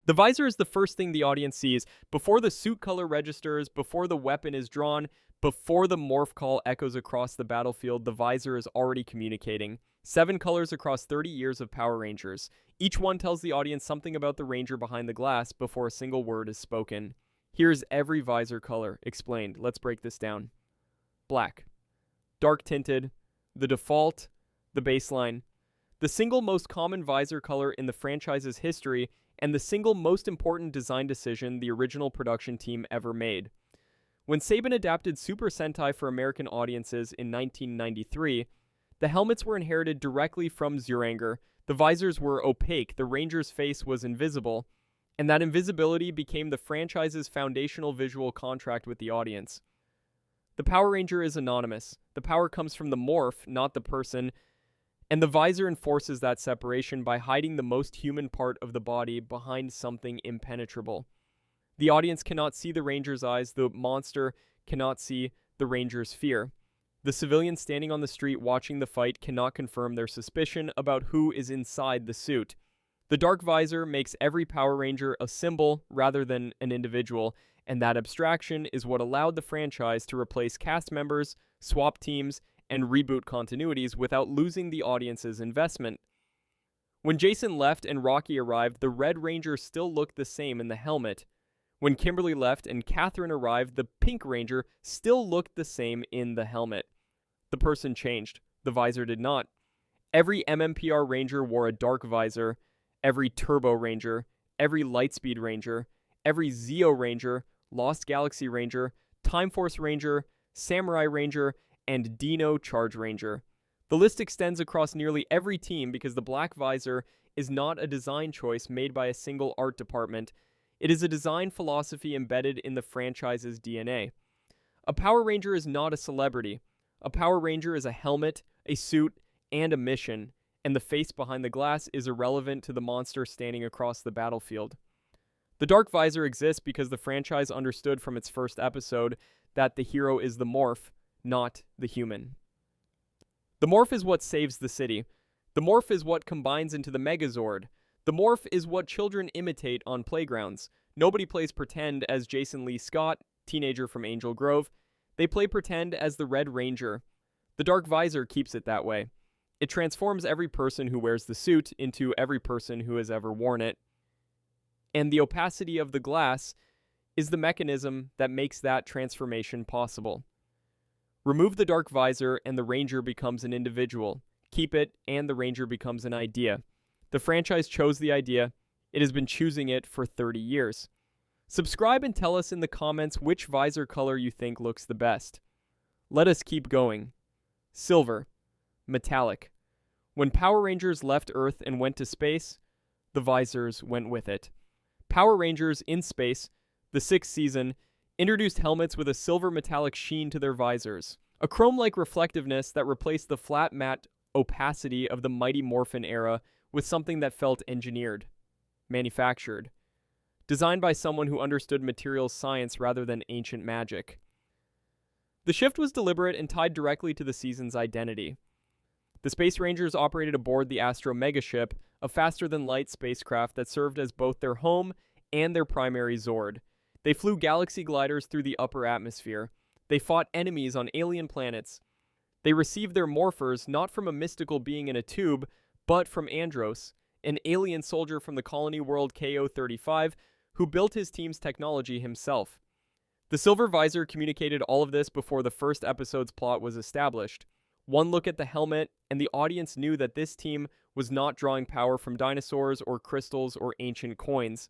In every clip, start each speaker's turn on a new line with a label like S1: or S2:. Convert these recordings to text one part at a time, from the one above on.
S1: The visor is the first thing the audience sees before the suit color registers, before the weapon is drawn, before the morph call echoes across the battlefield. The visor is already communicating. 7 colors across 30 years of Power Rangers. Each one tells the audience something about the ranger behind the glass before a single word is spoken. Here's every visor color explained. Let's break this down. Black. Dark tinted. The default. The baseline. The single most common visor color in the franchise's history, and the single most important design decision the original production team ever made. When Saban adapted Super Sentai for American audiences in 1993, the helmets were inherited directly from Zyuranger. The visors were opaque, the Ranger's face was invisible, and that invisibility became the franchise's foundational visual contract with the audience. The Power Ranger is anonymous. The power comes from the morph, not the person, and the visor enforces that separation by hiding the most human part of the body behind something impenetrable. The audience cannot see the Ranger's eyes, the monster cannot see the Ranger's fear. The civilians standing on the street watching the fight cannot confirm their suspicion about who is inside the suit. The dark visor makes every Power Ranger a symbol rather than an individual, and that abstraction is what allowed the franchise to replace cast members, swap teams, and reboot continuities without losing the audience's investment. When Jason left and Rocky arrived, the Red Ranger still looked the same in the helmet. When Kimberly left and Catherine arrived, the Pink Ranger still looked the same in the helmet. The person changed. The visor did not. Every MMPR Ranger wore a dark visor. Every Turbo Ranger, every Lightspeed Ranger, every Zeo Ranger, Lost Galaxy Ranger, Time Force Ranger, Samurai Ranger, and Dino Charge Ranger. The list extends across nearly every team because the black visor is not a design choice made by a single art department. It is a design philosophy embedded in the franchise's DNA. A Power Ranger is not a celebrity. A Power Ranger is a helmet, a suit, and a mission, and the face behind the glass is irrelevant to the monster standing across the battlefield. The dark visor exists because the franchise understood from its first episode that the hero is the morph, not the human. The morph is what saves the city. The morph is what combines into the Megazord. The morph is what children imitate on playgrounds. Nobody plays pretend as Jason Lee Scott, teenager from Angel Grove. They play pretend as the Red Ranger. The dark visor keeps it that way. It transforms every person who wears the suit into every person who has ever worn it. And the opacity of the glass is the mechanism that makes that transformation possible. Remove the dark visor and the Ranger becomes an individual. Keep it and the Ranger becomes an idea. The franchise chose the idea. It has been choosing it for 30 years. Subscribe and tell us in the comments which visor color you think looks the best. Let us keep going. Silver. Metallic. When Power Rangers left Earth and went to space, the visors went with it. Power Rangers in Space, the 6th season, introduced helmets with a silver metallic sheen to their visors, a chrome-like reflectiveness that replaced the flat matte opacity of the Mighty Morphin era with something that felt engineered, manufactured, designed by someone who understood materials science rather than ancient magic. The shift was deliberate and tied directly to the season's identity. The Space Rangers operated aboard the Astro Megaship, a faster-than-light spacecraft that served as both their home and their primary Zord. They flew galaxy gliders through the upper atmosphere. They fought enemies on alien planets. They received their morphers not from a mystical being in a tube, but from Andros, an alien soldier from the colony world KO-35, who built his team's technology himself. The Silver Visor communicated all of this before the first episode's plot was established. One look at the helmet, and the audience knew that this team was not drawing power from dinosaurs or crystals or ancient coins.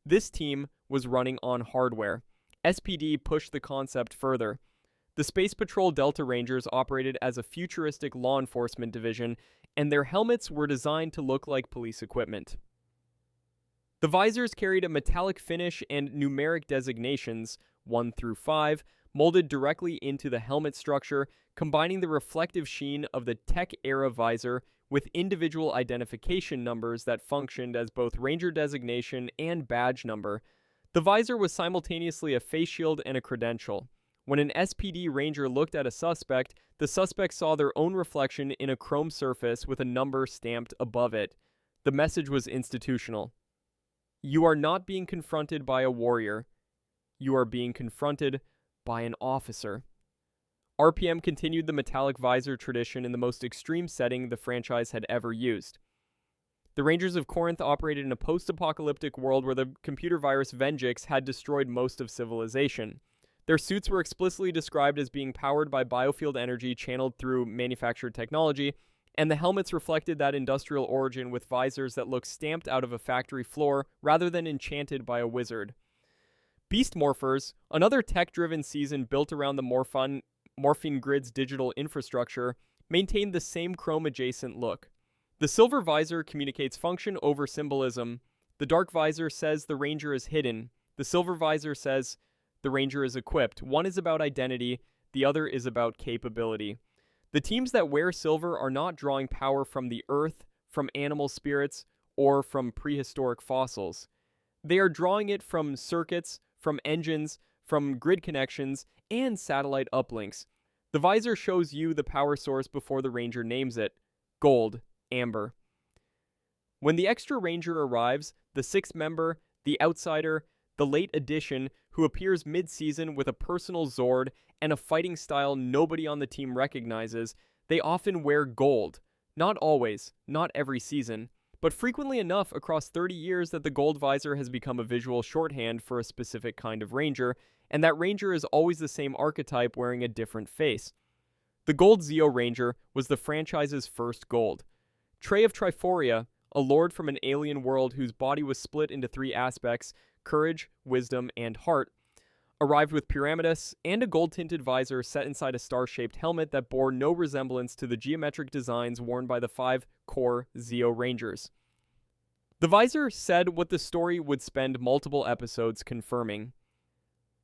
S1: This team was running on hardware. SPD pushed the concept further. The Space Patrol Delta Rangers operated as a futuristic law enforcement division, and their helmets were designed to look like police equipment. The visors carried a metallic finish and numeric designations, 1 through 5, molded directly into the helmet structure, combining the reflective sheen of the tech-era visor with individual identification numbers that functioned as both Ranger designation and badge number. The visor was simultaneously a face shield and a credential. When an SPD Ranger looked at a suspect, the suspect saw their own reflection in a chrome surface with a number stamped above it. The message was institutional. You are not being confronted by a warrior. You are being confronted by an officer. RPM continued the metallic visor tradition in the most extreme setting the franchise had ever used. The Rangers of Corinth operated in a post-apocalyptic world where the computer virus Vengeance had destroyed most of civilization. Their suits were explicitly described as being powered by biofield energy channeled through manufactured technology, and the helmets reflected that industrial origin with visors that looked stamped out of a factory floor rather than enchanted by a wizard. Beast Morphers, another tech-driven season built around the Morphing Grid's digital infrastructure, maintained the same chrome-adjacent look. The silver visor communicates function over symbolism. The dark visor says the ranger is hidden. The silver visor says the ranger is equipped. One is about identity, the other is about capability. The teams that wear silver are not drawing power from the earth, from animal spirits, or from prehistoric fossils. They are drawing it from circuits, from engines, from grid connections, and satellite uplinks. The visor shows you the power source before the ranger names it. Gold, amber. When the extra ranger arrives, the sixth member, the outsider, the late addition, who appears mid-season with a personal Zord and a fighting style nobody on the team recognizes, they often wear gold. Not always, not every season, but frequently enough across 30 years that the gold visor has become a visual shorthand for a specific kind of ranger, and that ranger is always the same archetype wearing a different face. The Gold Zeo Ranger was the franchise's first gold. Trey of Triforia, a lord from an alien world whose body was split into three aspects, courage, wisdom, and heart, arrived with Pyramidus and a gold-tinted visor set inside a star-shaped helmet that bore no resemblance to the geometric designs worn by the 5 core Zeo Rangers. The visor said what the story would spend multiple episodes confirming.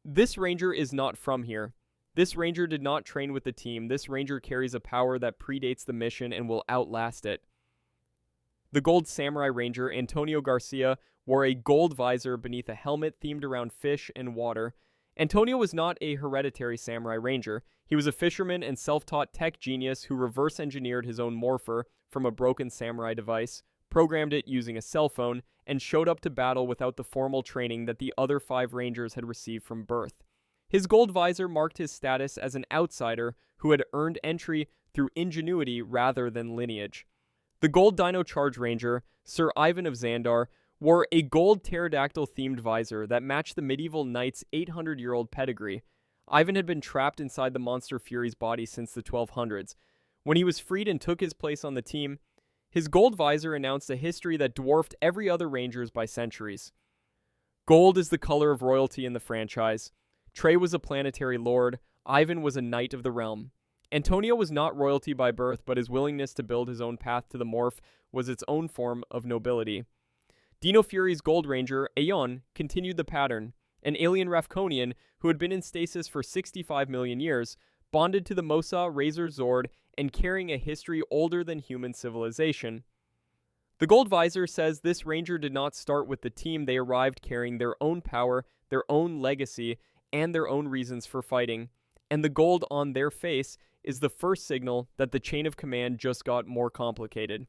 S1: This ranger is not from here. This ranger did not train with the team. This ranger carries a power that predates the mission and will outlast it. The Gold Samurai Ranger, Antonio Garcia, wore a gold visor beneath a helmet themed around fish and water. Antonio was not a hereditary samurai ranger. He was a fisherman and self-taught tech genius who reverse-engineered his own morpher from a broken samurai device, programmed it using a cell phone, and showed up to battle without the formal training that the other 5 rangers had received from birth. His gold visor marked his status as an outsider who had earned entry through ingenuity rather than lineage. The Gold Dino Charge Ranger, Sir Ivan of Xandar, wore a gold pterodactyl-themed visor that matched the medieval knight's 800-year-old pedigree. Ivan had been trapped inside the Monster Fury's body since the 1200s. When he was freed and took his place on the team, his gold visor announced a history that dwarfed every other ranger's by centuries. Gold is the color of royalty in the franchise. Trey was a planetary lord. Ivan was a knight of the realm. Antonio was not royalty by birth, but his willingness to build his own path to the morph was its own form of nobility. Dino Fury's Gold Ranger, Aeon, continued the pattern. An alien Ravkonian who had been in stasis for 65 million years, bonded to the Mosa Razor Zord and carrying a history older than human civilization. The Gold Visor says this ranger did not start with the team. They arrived carrying their own power, their own legacy, and their own reasons for fighting. And the gold on their face is the first signal that the chain of command just got more complicated.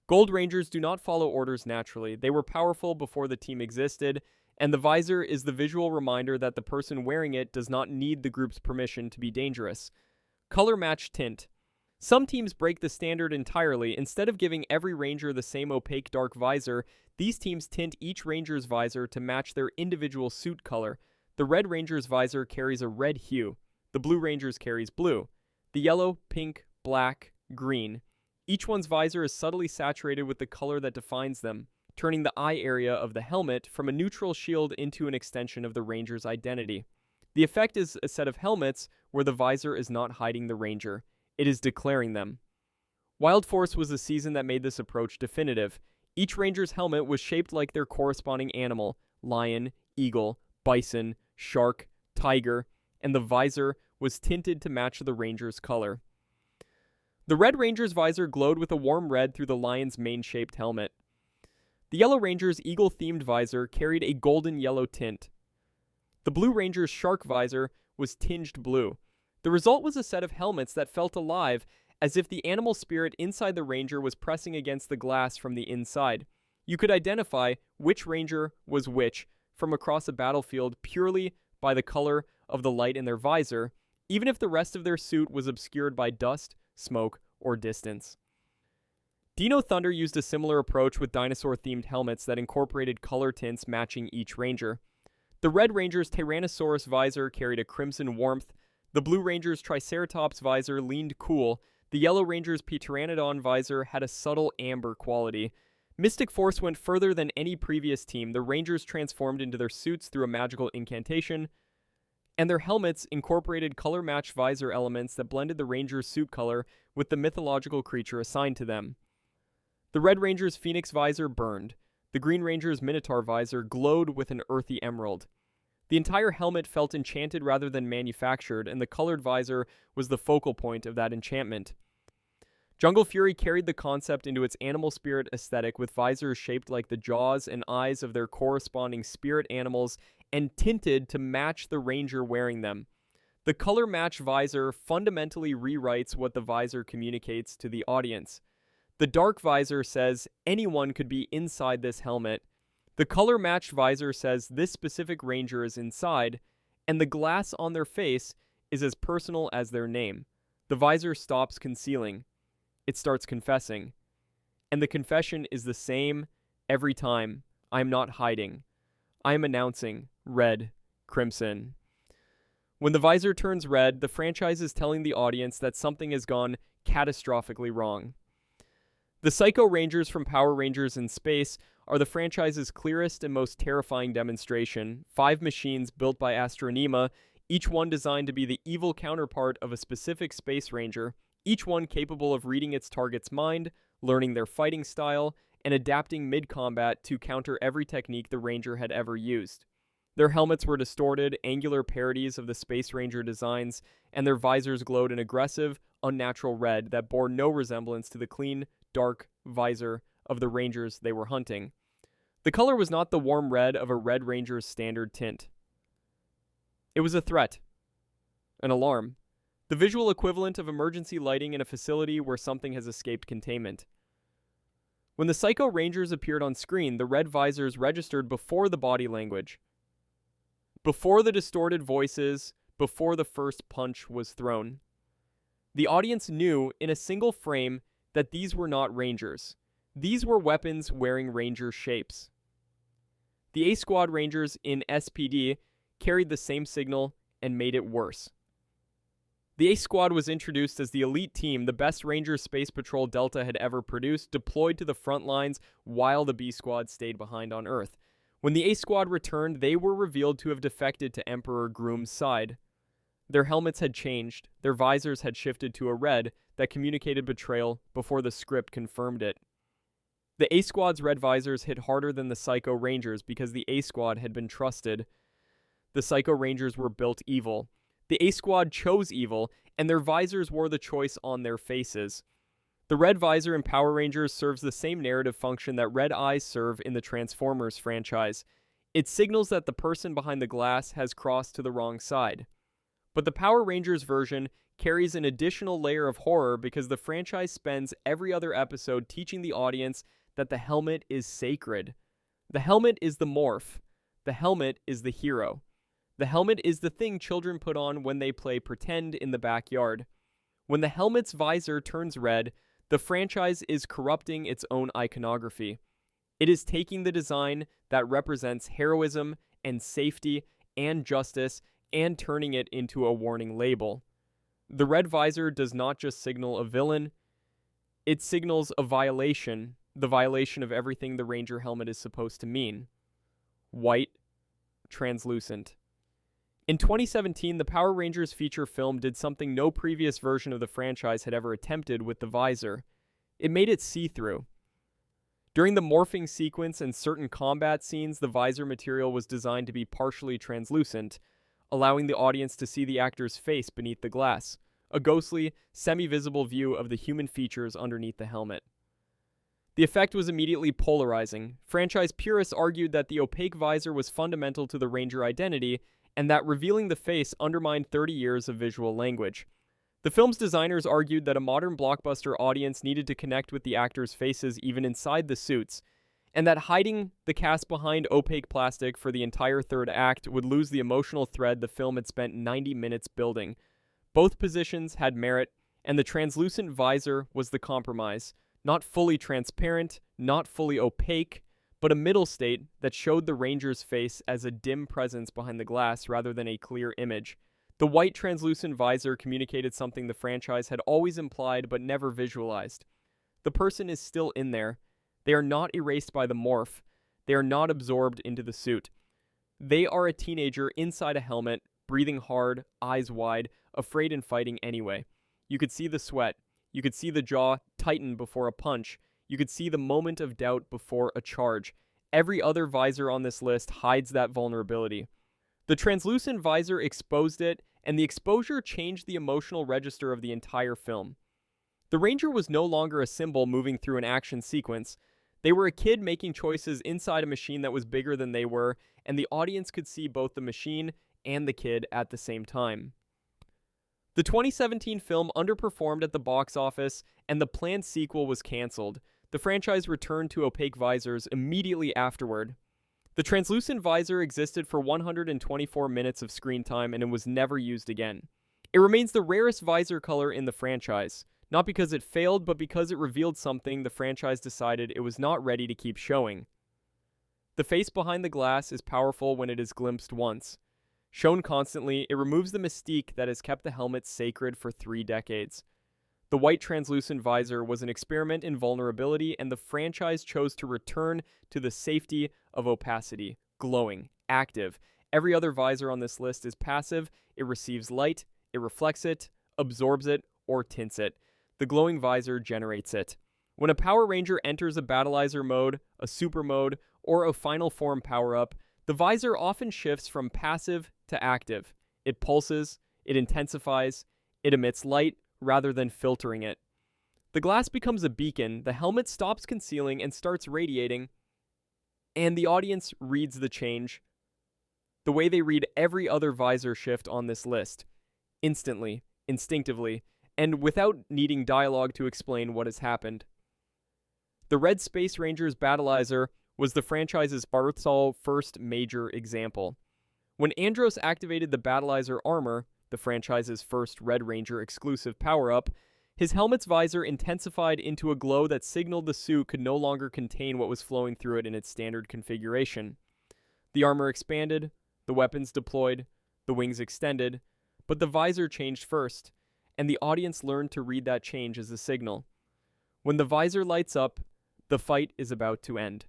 S1: Gold Rangers do not follow orders naturally. They were powerful before the team existed, and the visor is the visual reminder that the person wearing it does not need the group's permission to be dangerous. Color match tint. Some teams break the standard entirely. Instead of giving every ranger the same opaque dark visor, these teams tint each ranger's visor to match their individual suit color. The Red Ranger's visor carries a red hue. The Blue Ranger's carries blue. The yellow, pink, black, green. Each one's visor is subtly saturated with the color that defines them, turning the eye area of the helmet from a neutral shield into an extension of the ranger's identity. The effect is a set of helmets where the visor is not hiding the ranger. It is declaring them. Wild Force was the season that made this approach definitive. Each ranger's helmet was shaped like their corresponding animal: lion, eagle, bison, shark, tiger, and the visor was tinted to match the ranger's color. The Red Ranger's visor glowed with a warm red through the lion's mane-shaped helmet. The Yellow Ranger's eagle-themed visor carried a golden yellow tint. The Blue Ranger's shark visor was tinged blue. The result was a set of helmets that felt alive, as if the animal spirit inside the ranger was pressing against the glass from the inside. You could identify which ranger was which from across a battlefield purely by the color of the light in their visor, even if the rest of their suit was obscured by dust, smoke, or distance. Dino Thunder used a similar approach with dinosaur-themed helmets that incorporated color tints matching each ranger. The Red Ranger's Tyrannosaurus visor carried a crimson warmth, the Blue Ranger's Triceratops visor leaned cool, the Yellow Ranger's Pteranodon visor had a subtle amber quality. Mystic Force went further than any previous team. The Rangers transformed into their suits through a magical incantation, and their helmets incorporated color-matched visor elements that blended the Ranger's suit color with the mythological creature assigned to them. The Red Ranger's Phoenix visor burned. The Green Ranger's Minotaur visor glowed with an earthy emerald. The entire helmet felt enchanted rather than manufactured, and the colored visor was the focal point of that enchantment. Jungle Fury carried the concept into its animal spirit aesthetic with visors shaped like the jaws and eyes of their corresponding spirit animals and tinted to match the ranger wearing them. The color match visor fundamentally rewrites what the visor communicates to the audience. The dark visor says anyone could be inside this helmet. The color matched visor says this specific ranger is inside, and the glass on their face is as personal as their name. The visor stops concealing. It starts confessing. And the confession is the same every time. I am not hiding. I am announcing red, crimson. When the visor turns red, the franchise is telling the audience that something has gone catastrophically wrong. The Psycho Rangers from Power Rangers in Space are the franchise's clearest and most terrifying demonstration. 5 machines built by Astronema, each one designed to be the evil counterpart of a specific Space Ranger, each one capable of reading its target's mind, learning their fighting style, and adapting mid-combat to counter every technique the Ranger had ever used. Their helmets were distorted, angular parodies of the Space Ranger designs, and their visors glowed an aggressive, unnatural red that bore no resemblance to the clean, dark visor of the Rangers they were hunting. The color was not the warm red of a Red Ranger's standard tint. It was a threat. An alarm. The visual equivalent of emergency lighting in a facility where something has escaped containment. When the Psycho Rangers appeared on screen, the red visors registered before the body language. Before the distorted voices, before the first punch was thrown. The audience knew in a single frame that these were not Rangers. These were weapons wearing Ranger shapes. The A-Squad Rangers in SPD carried the same signal and made it worse. The A-Squad was introduced as the elite team, the best Ranger Space Patrol Delta had ever produced, deployed to the front lines while the B-Squad stayed behind on Earth. When the A-Squad returned, they were revealed to have defected to Emperor Groom's side. Their helmets had changed, their visors had shifted to a red that communicated betrayal before the script confirmed it. The A-Squad's red visors hit harder than the Psycho Rangers because the A-Squad had been trusted. The Psycho Rangers were built evil. The A-Squad chose evil, and their visors wore the choice on their faces. The red visor in Power Rangers serves the same narrative function that red eyes serve in the Transformers franchise. It signals that the person behind the glass has crossed to the wrong side. But the Power Rangers version carries an additional layer of horror because the franchise spends every other episode teaching the audience that the helmet is sacred. The helmet is the morph. The helmet is the hero. The helmet is the thing children put on when they play pretend in the backyard. When the helmet's visor turns red, the franchise is corrupting its own iconography. It is taking the design that represents heroism and safety and justice and turning it into a warning label. The red visor does not just signal a villain, it signals a violation, the violation of everything the Ranger helmet is supposed to mean. White, translucent. In 2017, the Power Rangers feature film did something no previous version of the franchise had ever attempted with the visor. It made it see-through. During the morphing sequence and certain combat scenes, the visor material was designed to be partially translucent, allowing the audience to see the actor's face beneath the glass, a ghostly, semi-visible view of the human features underneath the helmet. The effect was immediately polarizing. Franchise purists argued that the opaque visor was fundamental to the Ranger identity, and that revealing the face undermined 30 years of visual language. The film's designers argued that a modern blockbuster audience needed to connect with the actors' faces even inside the suits. and that hiding the cast behind opaque plastic for the entire third act would lose the emotional thread the film had spent 90 minutes building. Both positions had merit, and the translucent visor was the compromise. Not fully transparent, not fully opaque, but a middle state that showed the Ranger's face as a dim presence behind the glass rather than a clear image. The white translucent visor communicated something the franchise had always implied but never visualized. The person is still in there. They are not erased by the morph. They are not absorbed into the suit. They are a teenager inside a helmet, breathing hard, eyes wide, afraid and fighting anyway. You could see the sweat. You could see the jaw tighten before a punch. You could see the moment of doubt before a charge. Every other visor on this list hides that vulnerability. The translucent visor exposed it, and the exposure changed the emotional register of the entire film. The Ranger was no longer a symbol moving through an action sequence. They were a kid making choices inside a machine that was bigger than they were, and the audience could see both the machine and the kid at the same time. The 2017 film underperformed at the box office, and the planned sequel was canceled. The franchise returned to opaque visors immediately afterward. The translucent visor existed for 124 minutes of screen time, and it was never used again. It remains the rarest visor color in the franchise, not because it failed, but because it revealed something the franchise decided it was not ready to keep showing. The face behind the glass is powerful when it is glimpsed once. Shown constantly, it removes the mystique that has kept the helmet sacred for 3 decades. The white translucent visor was an experiment in vulnerability, and the franchise chose to return to the safety of opacity, glowing, active. Every other visor on this list is passive. It receives light, it reflects it, absorbs it, or tints it. The glowing visor generates it. When a Power Ranger enters a Battleizer mode, a super mode, or a final form power-up, the visor often shifts from passive to active. It pulses, it intensifies, it emits light rather than filtering it. The glass becomes a beacon, the helmet stops concealing and starts radiating, and the audience reads the change the way they read every other visor shift on this list. Instantly, instinctively, and without needing dialogue to explain what has happened. The Red Space Ranger's Battleizer was the franchise's Barthol first major example. When Andros activated the Battleizer armor, the franchise's first Red Ranger exclusive power-up, his helmet's visor intensified into a glow that signaled the suit could no longer contain what was flowing through it in its standard configuration. The armor expanded, the weapons deployed, the wings extended, but the visor changed first, and the audience learned to read that change as a signal. When the visor lights up, the fight is about to end.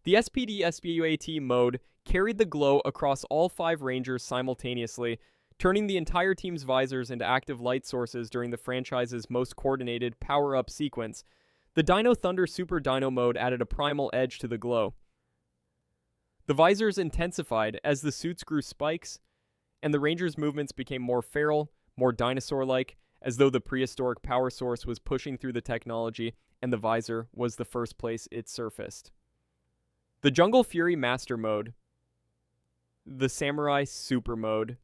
S1: The SPD-SPUAT mode carried the glow across all 5 Rangers simultaneously, turning the entire team's visors into active light sources during the franchise's most coordinated power-up sequence. The Dino Thunder Super Dino mode added a primal edge to the glow. The visors intensified as the suits grew spikes, and the Rangers' movements became more feral, more dinosaur-like, as though the prehistoric power source was pushing through the technology, and the visor was the first place it surfaced. The Jungle Fury Master Mode, the Samurai Super Mode,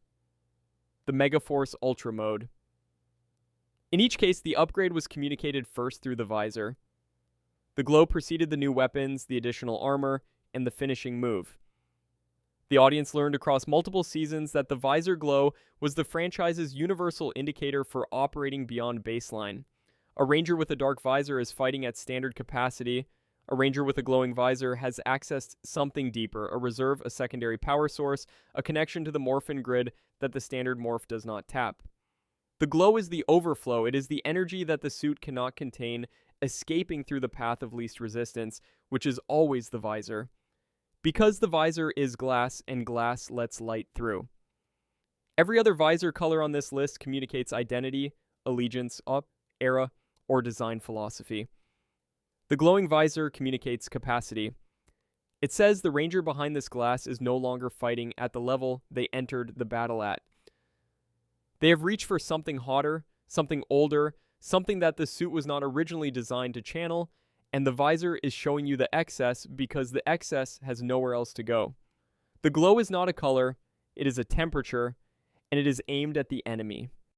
S1: the Megaforce Ultra Mode. In each case, the upgrade was communicated first through the visor. The glow preceded the new weapons, the additional armor, and the finishing move. The audience learned across multiple seasons that the visor glow was the franchise's universal indicator for operating beyond baseline. A Ranger with a dark visor is fighting at standard capacity. A Ranger with a glowing visor has accessed something deeper, a reserve, a secondary power source, a connection to the morphin grid that the standard morph does not tap. The glow is the overflow. It is the energy that the suit cannot contain, escaping through the path of least resistance, which is always the visor. Because the visor is glass, and glass lets light through. Every other visor color on this list communicates identity, allegiance, era, or design philosophy. The glowing visor communicates capacity. It says the Ranger behind this glass is no longer fighting at the level they entered the battle at. They have reached for something hotter, something older, something that the suit was not originally designed to channel, and the visor is showing you the excess because the excess has nowhere else to go. The glow is not a color, it is a temperature, and it is aimed at the enemy.